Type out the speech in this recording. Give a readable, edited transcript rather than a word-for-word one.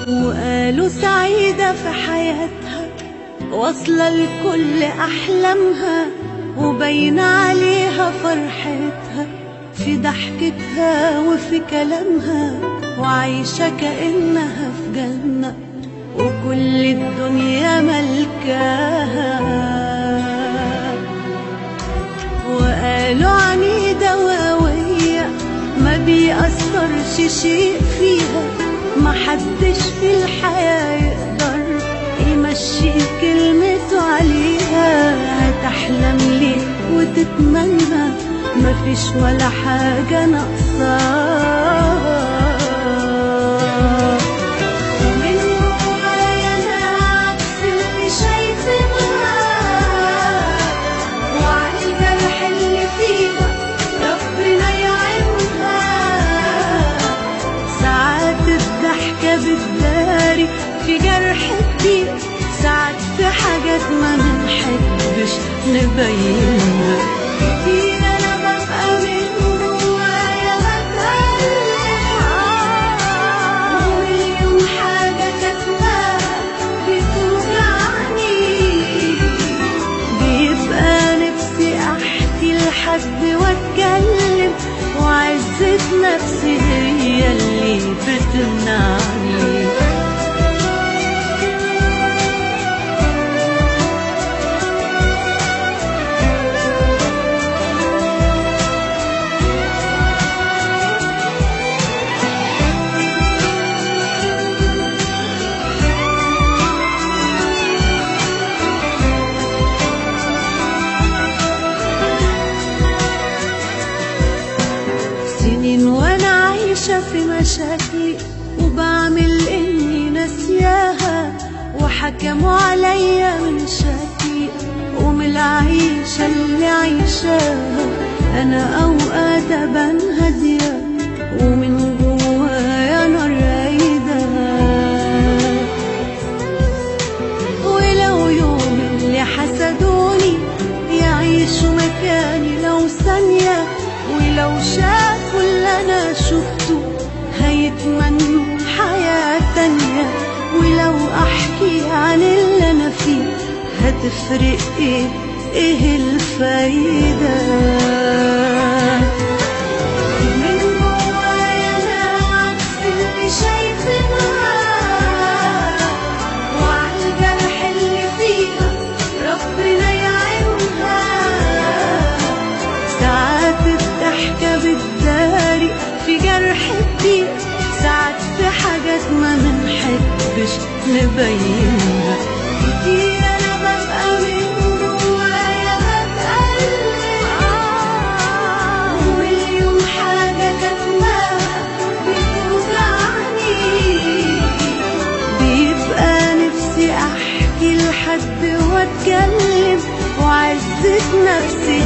وقالوا سعيدة في حياتها، واصلة لكل أحلامها، وبين عليها فرحتها في ضحكتها وفي كلامها، وعايشة كأنها في جنة وكل الدنيا ملكاها. وقالوا عنيدة وقوية ما بيأثرش شيء فيها، محدش في الحياة يقدر يمشي كلمته عليها. هتحلم ليه وتتمنى مفيش ولا حاجة ناقصاها. من جوايا أنا عكس اللي شايفينها، وعلى الجرح اللي فيها ربنا يعينها. ساعات الضحكة بتداري في جرح كتير، ساعات في حاجات ما بنحبش نبينها. كتير أنا ببقى من جوايا بتألم، ومليون حاجة كاتماها بتوجعني. بيبقى نفسي أحكي لحد وأتكلم، وعزة نفسي هي اللي بتمنعني. سنين وانا عايشة في مشاكلي، وبعمل اني ناسياها، وحكموا عليا من شكلي ومن العيشة اللي عايشاها. انا اوقات ابان هادية ومن جوايا نار رايدة، ولو يوم اللي حسدوني يعيشوا مكاني لو ثانية، ولو شافوا اللي انا شفته هيتمنوا حياة تانية. ولو احكي عن اللي انا فيه هتفرق ايه الفايدة؟ من جوايا انا عكس اللي شايفينها، وعلى الجرح اللي فيها ربنا يعينها. ساعات الضحكة بتداري في جرح كتير، ساعات في حاجات ما منحبش نبينها. كتير أنا ببقى من جوايا بتألم، ومليون حاجة كاتماها بتوجعني. بيبقى نفسي أحكي لحد وأتكلم، وعزة نفسي